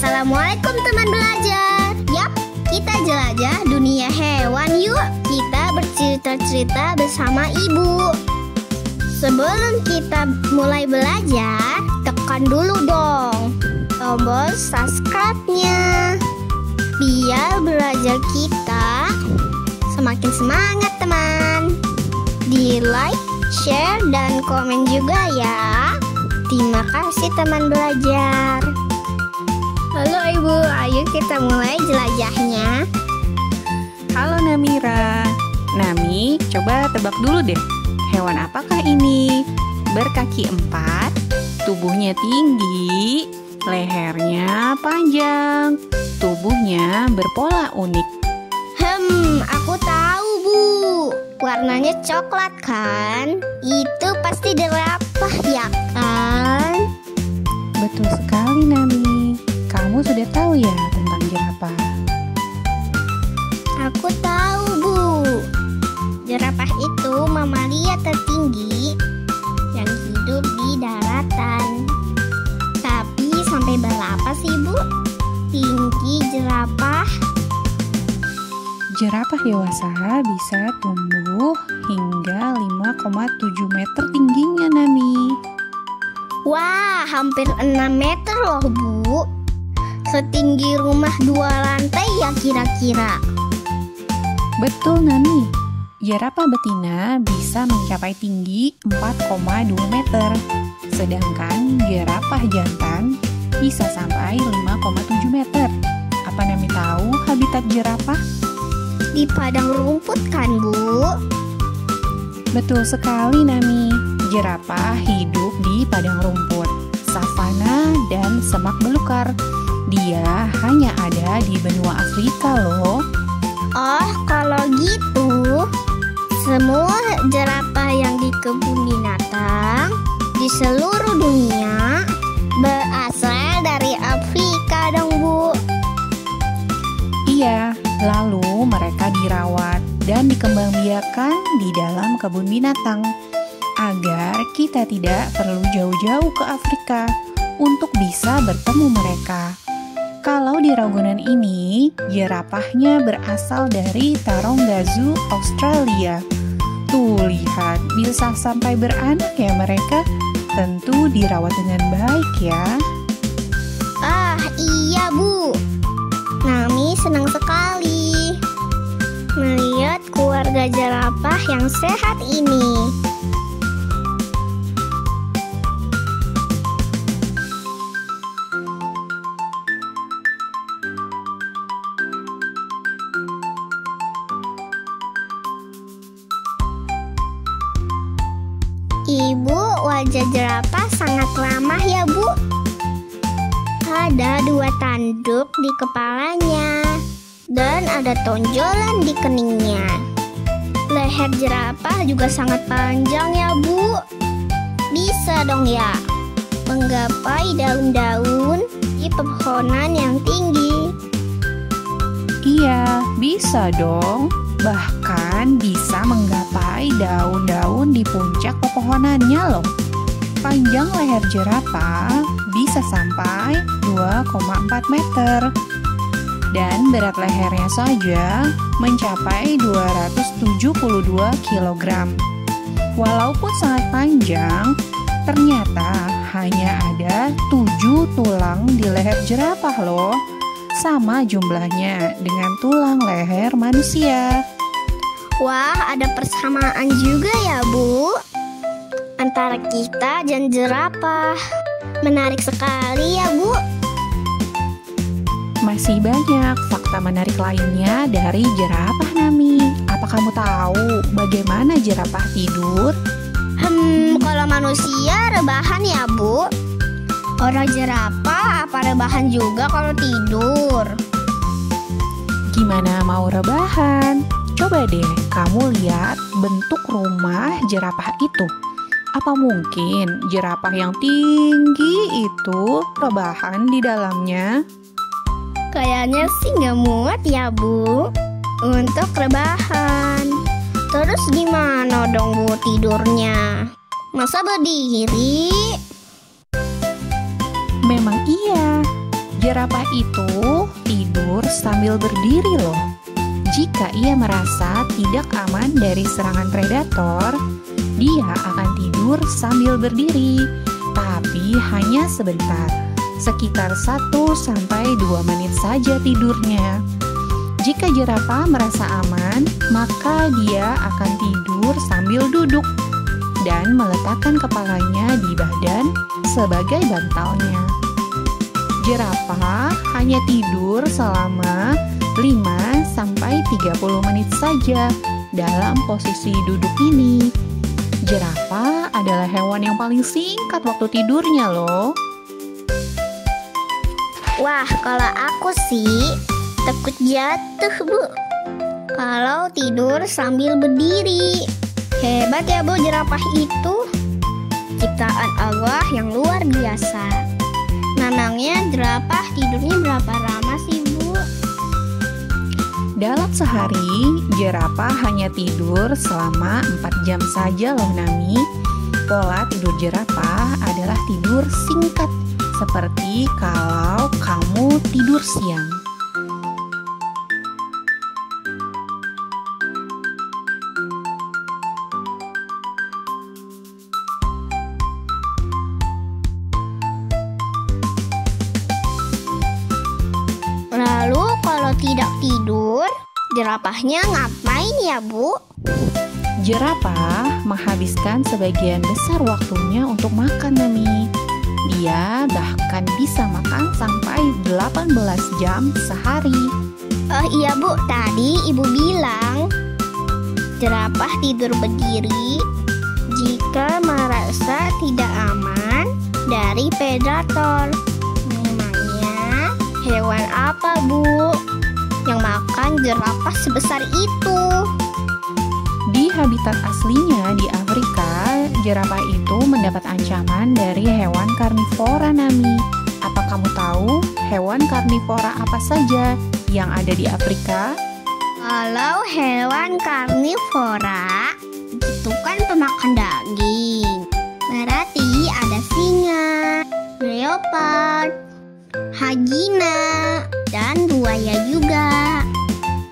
Assalamualaikum teman belajar. Yap, kita jelajah dunia hewan yuk. Kita bercerita-cerita bersama ibu. Sebelum kita mulai belajar, tekan dulu dong tombol subscribe-nya. Biar belajar kita semakin semangat teman. Di like, share, dan komen juga ya. Terima kasih teman belajar. Halo ibu, ayo kita mulai jelajahnya. Halo Namira. Nami, coba tebak dulu deh. Hewan apakah ini? Berkaki 4, tubuhnya tinggi, lehernya panjang, tubuhnya berpola unik. Aku tahu bu. Warnanya coklat kan? Itu pasti jerapah ya kan? Betul sekali Nami. Kamu sudah tahu ya tentang jerapah? Aku tahu bu. Jerapah itu mamalia tertinggi yang hidup di daratan. Tapi sampai berapa sih bu tinggi jerapah? Jerapah dewasa bisa tumbuh hingga 5,7 meter tingginya Nami. Wah, hampir 6 meter loh bu. Setinggi rumah 2 lantai ya kira-kira. Betul Nami. Jerapah betina bisa mencapai tinggi 4,2 meter. Sedangkan jerapah jantan bisa sampai 5,7 meter. Apa Nami tahu habitat jerapah? Di padang rumput kan bu? Betul sekali Nami. Jerapah hidup di padang rumput, savana, dan semak belukar. Dia hanya ada di benua Afrika loh. Oh, kalau gitu semua jerapah yang di kebun binatang di seluruh dunia berasal dari Afrika dong bu. Iya, lalu mereka dirawat dan dikembangbiakan di dalam kebun binatang agar kita tidak perlu jauh-jauh ke Afrika untuk bisa bertemu mereka. Kalau di Ragunan ini, jerapahnya berasal dari Taronggazu, Australia. Tuh lihat, bisa sampai beranak ya mereka. Tentu dirawat dengan baik ya. Ah iya bu, Nami senang sekali melihat keluarga jerapah yang sehat ini. Ibu, wajah jerapah sangat ramah ya bu. Ada 2 tanduk di kepalanya dan ada tonjolan di keningnya. Leher jerapah juga sangat panjang ya bu. Bisa dong ya menggapai daun-daun di pepohonan yang tinggi. Iya, bisa dong. Bahkan bisa menggapai daun-daun di puncak pepohonannya loh. Panjang leher jerapah bisa sampai 2,4 meter. Dan berat lehernya saja mencapai 272 kg. Walaupun sangat panjang, ternyata hanya ada 7 tulang di leher jerapah loh. Sama jumlahnya dengan tulang leher manusia. Wah, ada persamaan juga ya bu antara kita dan jerapah. Menarik sekali ya bu. Masih banyak fakta menarik lainnya dari jerapah Nami. Apa kamu tahu bagaimana jerapah tidur? Kalau manusia rebahan ya bu. Orang jerapah apa rebahan juga kalau tidur? Gimana mau rebahan? Coba deh kamu lihat bentuk rumah jerapah itu. Apa mungkin jerapah yang tinggi itu rebahan di dalamnya? Kayaknya sih nggak muat ya bu untuk rebahan. Terus gimana dong bu tidurnya? Masa berdiri? Memang iya, Jerapah itu tidur sambil berdiri loh. Jika ia merasa tidak aman dari serangan predator, dia akan tidur sambil berdiri, tapi hanya sebentar, sekitar 1-2 menit saja tidurnya. Jika jerapah merasa aman, maka dia akan tidur sambil duduk dan meletakkan kepalanya di badan sebagai bantalnya. Jerapah hanya tidur selama 5-30 menit saja dalam posisi duduk ini. Jerapah adalah hewan yang paling singkat waktu tidurnya loh. Wah, kalau aku sih takut jatuh, Bu. Kalau tidur sambil berdiri. Hebat ya, Bu, jerapah itu. Ciptaan Allah yang luar biasa. Memangnya jerapah tidurnya berapa lama sih, Bu? Dalam sehari, jerapah hanya tidur selama 4 jam saja loh, Nami. Pola tidur jerapah adalah tidur singkat, seperti kalau kamu tidur siang. Lalu kalau tidak tidur, jerapahnya ngapain ya, Bu? Jerapah menghabiskan sebagian besar waktunya untuk makan, Nami. Dia bahkan bisa makan sampai 18 jam sehari. Oh iya, Bu, tadi Ibu bilang jerapah tidur berdiri jika merasa tidak aman dari predator. Memangnya hewan apa, Bu, yang makan jerapah sebesar itu? Di habitat aslinya di Afrika, jerapah itu mendapat ancaman dari hewan karnivora, Nami. Apa kamu tahu hewan karnivora apa saja yang ada di Afrika? Kalau hewan karnivora itu kan pemakan daging. Berarti ada singa, leopard, hyena, dan buaya juga.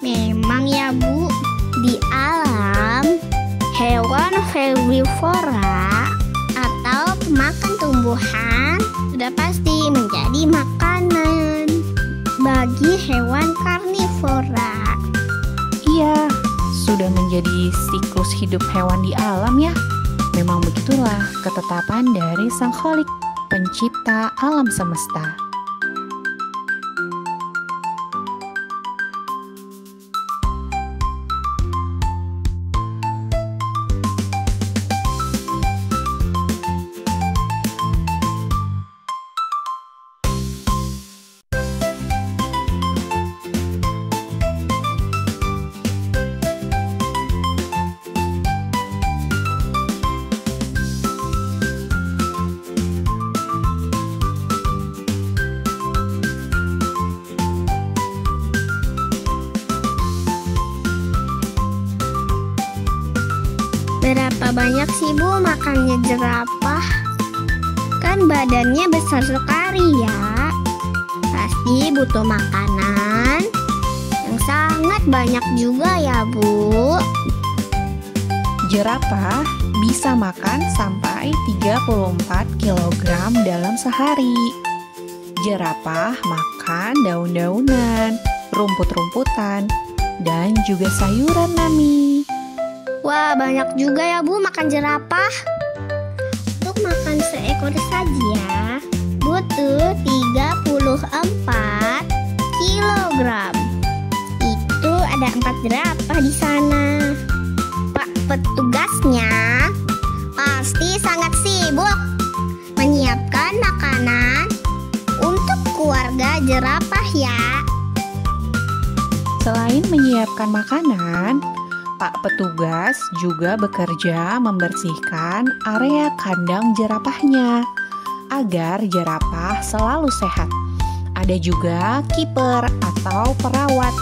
Memang ya, Bu, di alam hewan herbivora atau pemakan tumbuhan sudah pasti menjadi makanan bagi hewan karnivora. Iya, sudah menjadi siklus hidup hewan di alam ya. Memang begitulah ketetapan dari Sang Khalik, pencipta alam semesta. Berapa banyak sih, Bu, makannya jerapah? Kan badannya besar sekali ya. Pasti butuh makanan yang sangat banyak juga ya, Bu. Jerapah bisa makan sampai 34 kg dalam sehari. Jerapah makan daun-daunan, rumput-rumputan, dan juga sayuran, Nami. Wah, banyak juga ya, Bu, makan jerapah. Untuk makan seekor saja butuh 34 kilogram. Itu ada 4 jerapah di sana. Pak petugasnya pasti sangat sibuk menyiapkan makanan untuk keluarga jerapah ya. Selain menyiapkan makanan, Pak petugas juga bekerja membersihkan area kandang jerapahnya agar jerapah selalu sehat. Ada juga kiper atau perawat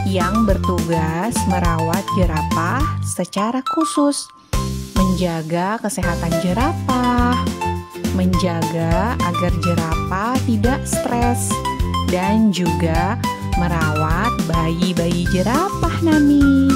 yang bertugas merawat jerapah secara khusus, menjaga kesehatan jerapah, menjaga agar jerapah tidak stres, dan juga merawat bayi-bayi jerapah, Nami.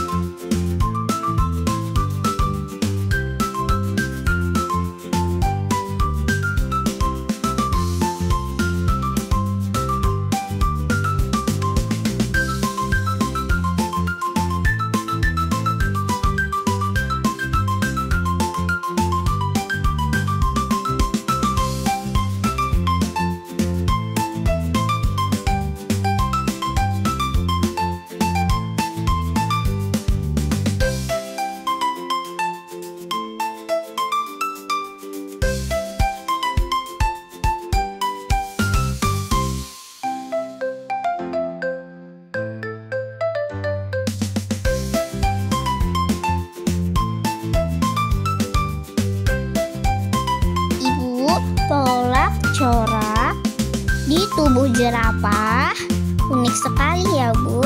Corak di tubuh jerapah unik sekali ya, Bu.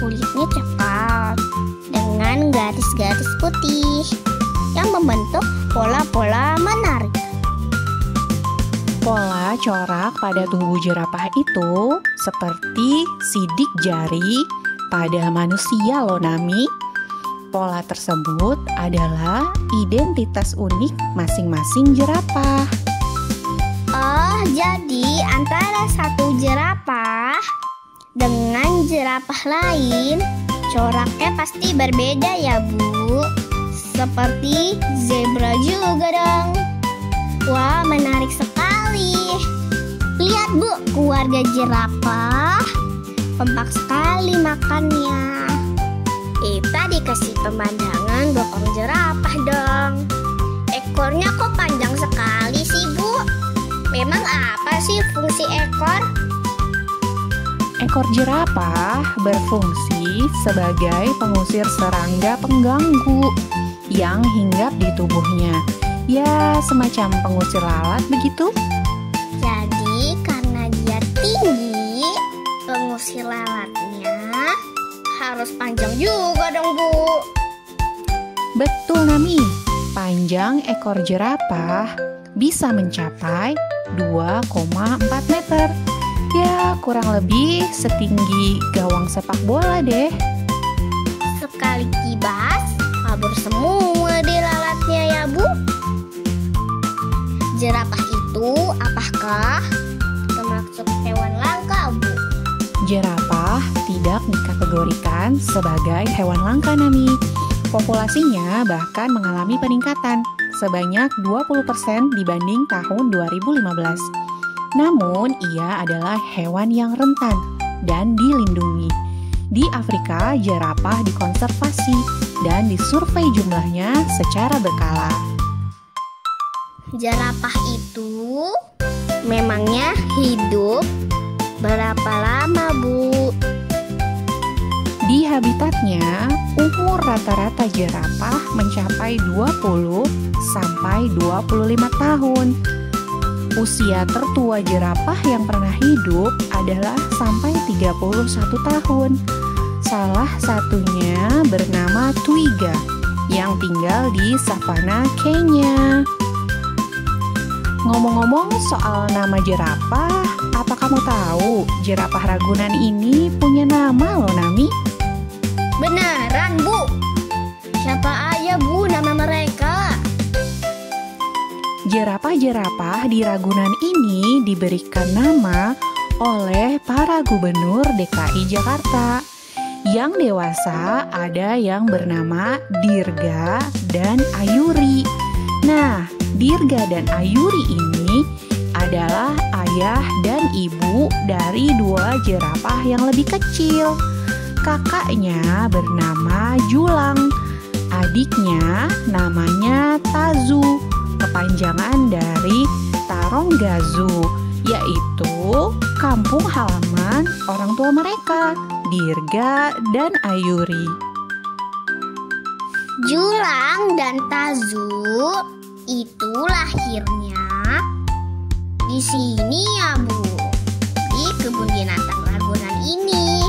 Kulitnya cekal dengan garis-garis putih yang membentuk pola-pola menarik. Pola corak pada tubuh jerapah itu seperti sidik jari pada manusia loh, Nami. Pola tersebut adalah identitas unik masing-masing jerapah. Oh, jadi antara satu jerapah dengan jerapah lain, coraknya pasti berbeda ya, Bu. Seperti zebra juga dong. Wah, menarik sekali. Lihat, Bu, keluarga jerapah kompak sekali makannya. Kita dikasih pemandangan bokong jerapah dong. Ekornya kok panjang sekali sih, Bu? Memang apa sih fungsi ekor? Ekor jerapah berfungsi sebagai pengusir serangga pengganggu yang hinggap di tubuhnya. Ya, semacam pengusir lalat begitu. Jadi karena dia tinggi, pengusir lalatnya harus panjang juga dong, Bu. Betul, Nami. Panjang ekor jerapah bisa mencapai 2,4 meter. Ya, kurang lebih setinggi gawang sepak bola deh. Sekali kibas, kabur semua deh lalatnya ya, Bu. Jerapah itu apakah termasuk hewan langka, Bu? Jerapah tidak dikategorikan sebagai hewan langka, Nami. Populasinya bahkan mengalami peningkatan sebanyak 20% dibanding tahun 2015. Namun, ia adalah hewan yang rentan dan dilindungi. Di Afrika, jerapah dikonservasi dan disurvei jumlahnya secara berkala. Jerapah itu memangnya hidup berapa lama, Bu? Di habitatnya, umur rata-rata jerapah mencapai 20 sampai 25 tahun. Usia tertua jerapah yang pernah hidup adalah sampai 31 tahun. Salah satunya bernama Twiga yang tinggal di savana Kenya. Ngomong-ngomong soal nama jerapah, apa kamu tahu jerapah Ragunan ini punya nama loh, Nami? Beneran, Bu? Siapa aja, Bu, nama mereka? Jerapah-jerapah di Ragunan ini diberikan nama oleh para gubernur DKI Jakarta. Yang dewasa ada yang bernama Dirga dan Ayuri. Nah, Dirga dan Ayuri ini adalah ayah dan ibu dari dua jerapah yang lebih kecil. Kakaknya bernama Julang, adiknya namanya Tazu, kepanjangan dari Taronggazu, yaitu kampung halaman orang tua mereka, Dirga dan Ayuri. Julang dan Tazu itu lahirnya di sini ya, Bu, di kebun binatang Ragunan ini.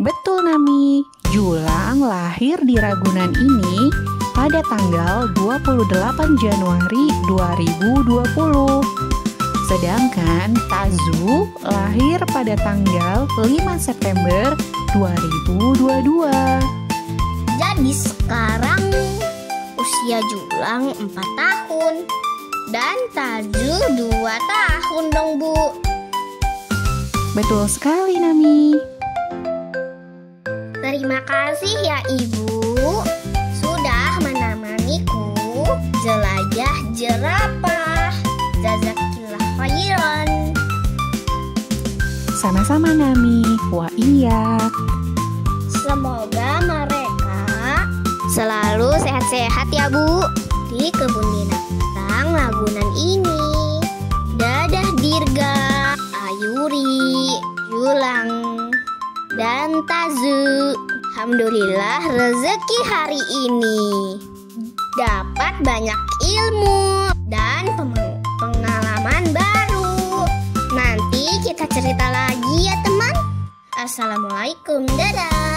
Betul, Nami. Julang lahir di Ragunan ini pada tanggal 28 Januari 2020. Sedangkan Tazu lahir pada tanggal 5 September 2022. Jadi sekarang usia Julang 4 tahun dan Tazu 2 tahun dong, Bu. Betul sekali, Nami. Terima kasih ya Ibu sudah menemaniku jelajah jerapah. Jazakillah khairan. Sama-sama, Nami. Wa iya. Semoga mereka selalu sehat-sehat ya, Bu, di kebun binatang Ragunan ini. Dadah Dirga, Ayuri, Julang, dan Tazu. Alhamdulillah rezeki hari ini dapat banyak ilmu dan pengalaman baru. Nanti kita cerita lagi ya teman. Assalamualaikum, dadah.